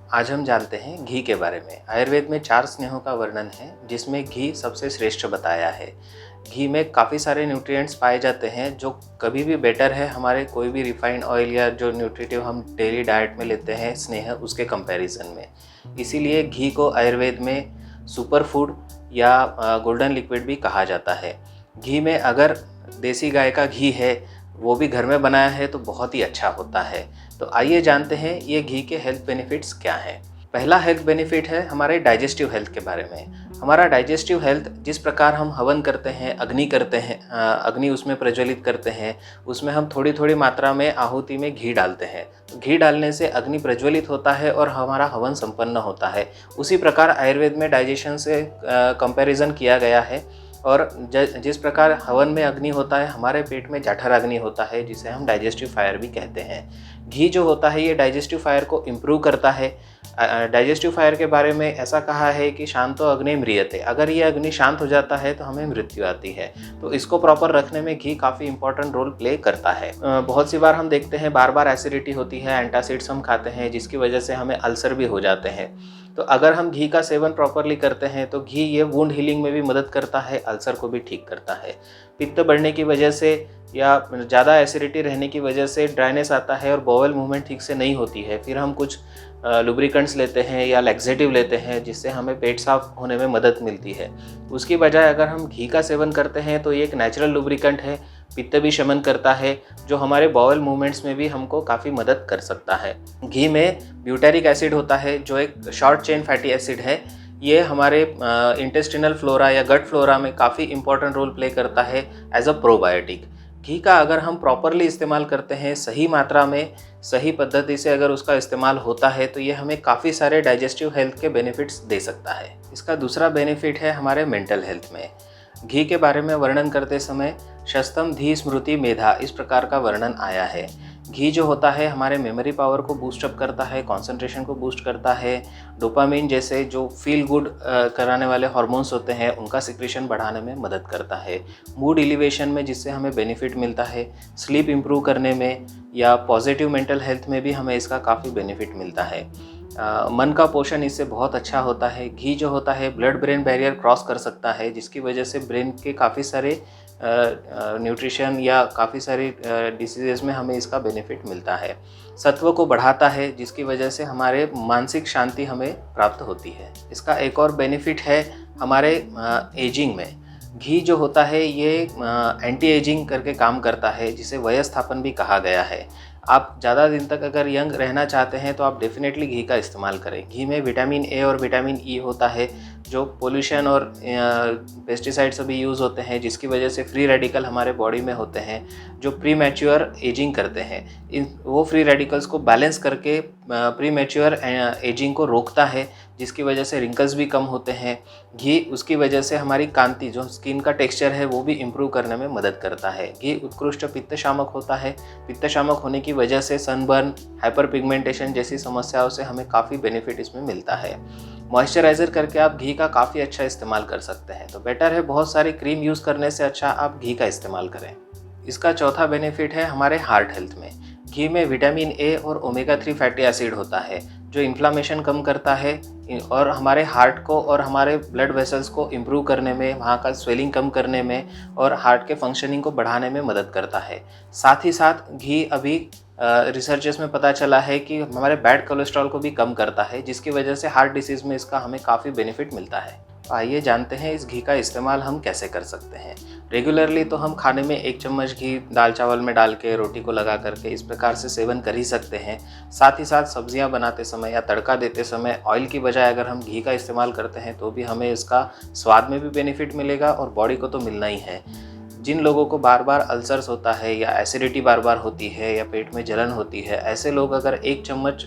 आज हम जानते हैं घी के बारे में। आयुर्वेद में 4 स्नेहों का वर्णन है जिसमें घी सबसे श्रेष्ठ बताया है। घी में काफ़ी सारे न्यूट्रिएंट्स पाए जाते हैं जो कभी भी बेटर है हमारे कोई भी रिफाइंड ऑयल या जो न्यूट्रिटिव हम डेली डाइट में लेते हैं स्नेह उसके कंपैरिजन में। इसीलिए घी को आयुर्वेद में सुपर फूड या गोल्डन लिक्विड भी कहा जाता है। घी में अगर देसी गाय का घी है वो भी घर में बनाया है तो बहुत ही अच्छा होता है। तो आइए जानते हैं ये घी के हेल्थ बेनिफिट्स क्या हैं। पहला हेल्थ बेनिफिट है हमारे डाइजेस्टिव हेल्थ के बारे में। हमारा डाइजेस्टिव हेल्थ, जिस प्रकार हम हवन करते हैं, अग्नि करते हैं, अग्नि उसमें प्रज्वलित करते हैं, उसमें हम थोड़ी थोड़ी मात्रा में आहुति में घी डालते हैं। तो घी डालने से अग्नि प्रज्वलित होता है और हमारा हवन संपन्न होता है। उसी प्रकार आयुर्वेद में डाइजेशन से कंपैरिजन किया गया है। और जिस प्रकार हवन में अग्नि होता है, हमारे पेट में जठर अग्नि होता है जिसे हम डाइजेस्टिव फायर भी कहते हैं। घी जो होता है ये डाइजेस्टिव फायर को इम्प्रूव करता है। डाइजेस्टिव फायर के बारे में ऐसा कहा है कि शांतो अग्नि म्रियते, अगर ये अग्नि शांत हो जाता है तो हमें मृत्यु आती है। तो इसको प्रॉपर रखने में घी काफ़ी इंपॉर्टेंट रोल प्ले करता है। बहुत सी बार हम देखते हैं बार बार एसिडिटी होती है, एंटासिड्स हम खाते हैं जिसकी वजह से हमें अल्सर भी हो जाते हैं। तो अगर हम घी का सेवन प्रॉपरली करते हैं तो घी ये वुंड हीलिंग में भी मदद करता है, अल्सर को भी ठीक करता है। पित्त बढ़ने की वजह से या ज़्यादा एसिडिटी रहने की वजह से ड्राइनेस आता है और बॉवल मूवमेंट ठीक से नहीं होती है। फिर हम कुछ लुब्रिकेंट्स लेते हैं या लैक्सेटिव लेते हैं जिससे हमें पेट साफ होने में मदद मिलती है। उसकी बजाय अगर हम घी का सेवन करते हैं तो ये एक नेचुरल लुब्रिकेंट है, पित्त भी शमन करता है, जो हमारे बॉवल मूवमेंट्स में भी हमको काफ़ी मदद कर सकता है। घी में ब्यूटेरिक एसिड होता है जो एक शॉर्ट चेन फैटी एसिड है। ये हमारे इंटेस्टिनल फ्लोरा या गट फ्लोरा में काफ़ी इंपॉर्टेंट रोल प्ले करता है एज अ प्रोबायोटिक। घी का अगर हम प्रॉपरली इस्तेमाल करते हैं, सही मात्रा में, सही पद्धति से अगर उसका इस्तेमाल होता है तो ये हमें काफ़ी सारे डाइजेस्टिव हेल्थ के बेनिफिट्स दे सकता है। इसका दूसरा बेनिफिट है हमारे मेंटल हेल्थ में। घी के बारे में वर्णन करते समय शस्तम धी स्मृति मेधा इस प्रकार का वर्णन आया है। घी जो होता है हमारे मेमोरी पावर को बूस्टअप करता है, कंसंट्रेशन को बूस्ट करता है, डोपामिन जैसे जो फील गुड कराने वाले हार्मोन्स होते हैं उनका सिक्रेशन बढ़ाने में मदद करता है, मूड एलिवेशन में जिससे हमें बेनिफिट मिलता है, स्लीप इंप्रूव करने में या पॉजिटिव मेंटल हेल्थ में भी हमें इसका काफ़ी बेनिफिट मिलता है। मन का पोषण इससे बहुत अच्छा होता है। घी जो होता है ब्लड ब्रेन बैरियर क्रॉस कर सकता है जिसकी वजह से ब्रेन के काफ़ी सारे न्यूट्रिशन या काफ़ी सारी डिसीजेज़ में हमें इसका बेनिफिट मिलता है। सत्व को बढ़ाता है जिसकी वजह से हमारे मानसिक शांति हमें प्राप्त होती है। इसका एक और बेनिफिट है हमारे एजिंग में। घी जो होता है ये एंटी एजिंग करके काम करता है जिसे वयस्थापन भी कहा गया है। आप ज़्यादा दिन तक अगर यंग रहना चाहते हैं तो आप डेफिनेटली घी का इस्तेमाल करें। घी में विटामिन ए और विटामिन ई होता है जो पोल्यूशन और पेस्टिसाइड्स भी यूज़ होते हैं जिसकी वजह से फ्री रेडिकल हमारे बॉडी में होते हैं जो प्री मैच्योर एजिंग करते हैं। वो फ्री रेडिकल्स को बैलेंस करके प्री मैच्योर एजिंग को रोकता है जिसकी वजह से रिंकल्स भी कम होते हैं। घी उसकी वजह से हमारी कांति, जो स्किन का टेक्सचर है, वो भी इम्प्रूव करने में मदद करता है। घी उत्कृष्ट पित्त शामक होता है। पित्त शामक होने की वजह से सनबर्न, हाइपर पिगमेंटेशन जैसी समस्याओं से हमें काफ़ी बेनिफिट इसमें मिलता है। मॉइस्चराइज़र करके आप घी का काफ़ी अच्छा इस्तेमाल कर सकते हैं। तो बेटर है बहुत सारी क्रीम यूज़ करने से अच्छा आप घी का इस्तेमाल करें। इसका चौथा बेनिफिट है हमारे हार्ट हेल्थ में। घी में विटामिन ए और ओमेगा 3 फैटी एसिड होता है जो इन्फ्लामेशन कम करता है और हमारे हार्ट को और हमारे ब्लड वेसल्स को इम्प्रूव करने में, वहाँ का स्वेलिंग कम करने में और हार्ट के फंक्शनिंग को बढ़ाने में मदद करता है। साथ ही साथ घी अभी रिसर्चेस में पता चला है कि हमारे बैड कोलेस्ट्रॉल को भी कम करता है जिसकी वजह से हार्ट डिसीज़ में इसका हमें काफ़ी बेनिफिट मिलता है। आइए जानते हैं इस घी का इस्तेमाल हम कैसे कर सकते हैं। रेगुलरली तो हम खाने में 1 चम्मच घी दाल चावल में डाल के, रोटी को लगा करके इस प्रकार से सेवन कर ही सकते हैं। साथ ही साथ सब्जियां बनाते समय या तड़का देते समय ऑयल की बजाय अगर हम घी का इस्तेमाल करते हैं तो भी हमें इसका स्वाद में भी बेनिफिट मिलेगा और बॉडी को तो मिलना ही है। जिन लोगों को बार बार अल्सर्स होता है या एसिडिटी बार बार होती है या पेट में जलन होती है, ऐसे लोग अगर 1 चम्मच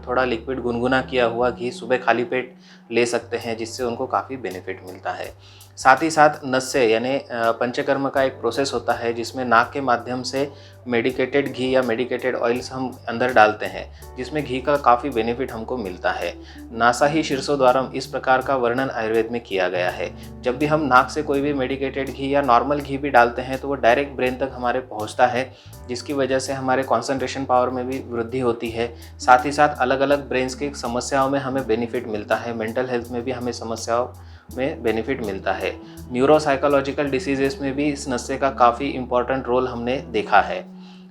थोड़ा लिक्विड गुनगुना किया हुआ घी सुबह खाली पेट ले सकते हैं जिससे उनको काफ़ी बेनिफिट मिलता है। साथ ही साथ नस्य यानी पंचकर्म का एक प्रोसेस होता है जिसमें नाक के माध्यम से मेडिकेटेड घी या मेडिकेटेड ऑयल्स हम अंदर डालते हैं, जिसमें घी का काफ़ी बेनिफिट हमको मिलता है। नासा ही शीर्षोद्वारम, इस प्रकार का वर्णन आयुर्वेद में किया गया है। जब भी हम नाक से कोई भी मेडिकेटेड घी या नॉर्मल घी भी डालते हैं तो वो डायरेक्ट ब्रेन तक हमारे पहुंचता है, जिसकी वजह से हमारे कंसंट्रेशन पावर में भी वृद्धि होती है। साथ ही साथ अलग अलग ब्रेन्स की समस्याओं में हमें बेनिफिट मिलता है, मेंटल हेल्थ में भी हमें समस्याओं में बेनिफिट मिलता है। न्यूरोसाइकोलॉजिकल डिसीजेस में भी इस नस्य का काफ़ी इंपॉर्टेंट रोल हमने देखा है।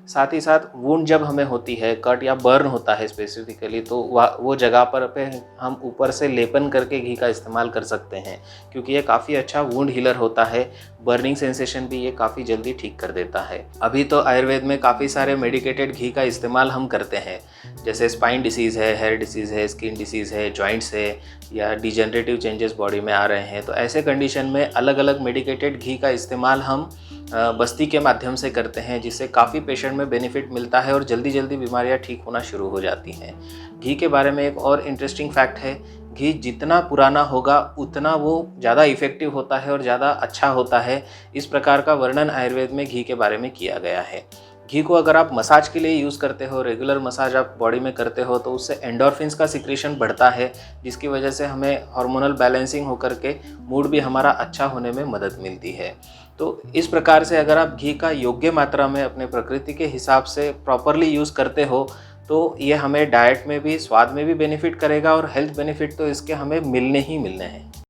साथ ही साथ वुंड जब हमें होती है, कट या बर्न होता है स्पेसिफिकली, तो वो जगह पर पे हम ऊपर से लेपन करके घी का इस्तेमाल कर सकते हैं, क्योंकि ये काफ़ी अच्छा वुंड हीलर होता है। बर्निंग सेंसेशन भी ये काफ़ी जल्दी ठीक कर देता है। अभी तो आयुर्वेद में काफ़ी सारे मेडिकेटेड घी का इस्तेमाल हम करते हैं, जैसे स्पाइन डिसीज़ है, हेयर डिसीज़ है, स्किन डिसीज़ है, जॉइंट्स है, या डिजेनरेटिव चेंजेस बॉडी में आ रहे हैं। तो ऐसे कंडीशन में अलग अलग मेडिकेटेड घी का इस्तेमाल हम बस्ती के माध्यम से करते हैं, जिससे काफ़ी पेशेंट में बेनिफिट मिलता है और जल्दी जल्दी बीमारियां ठीक होना शुरू हो जाती हैं। घी के बारे में एक और इंटरेस्टिंग फैक्ट है, घी जितना पुराना होगा उतना वो ज़्यादा इफ़ेक्टिव होता है और ज़्यादा अच्छा होता है। इस प्रकार का वर्णन आयुर्वेद में घी के बारे में किया गया है। घी को अगर आप मसाज के लिए यूज़ करते हो, रेगुलर मसाज आप बॉडी में करते हो, तो उससे एंडोर्फिन्स का सिक्रीशन बढ़ता है, जिसकी वजह से हमें हार्मोनल बैलेंसिंग होकर के मूड भी हमारा अच्छा होने में मदद मिलती है। तो इस प्रकार से अगर आप घी का योग्य मात्रा में अपने प्रकृति के हिसाब से प्रॉपरली यूज़ करते हो, तो ये हमें डाइट में भी, स्वाद में भी बेनिफिट करेगा और हेल्थ बेनिफिट तो इसके हमें मिलने ही मिलने हैं।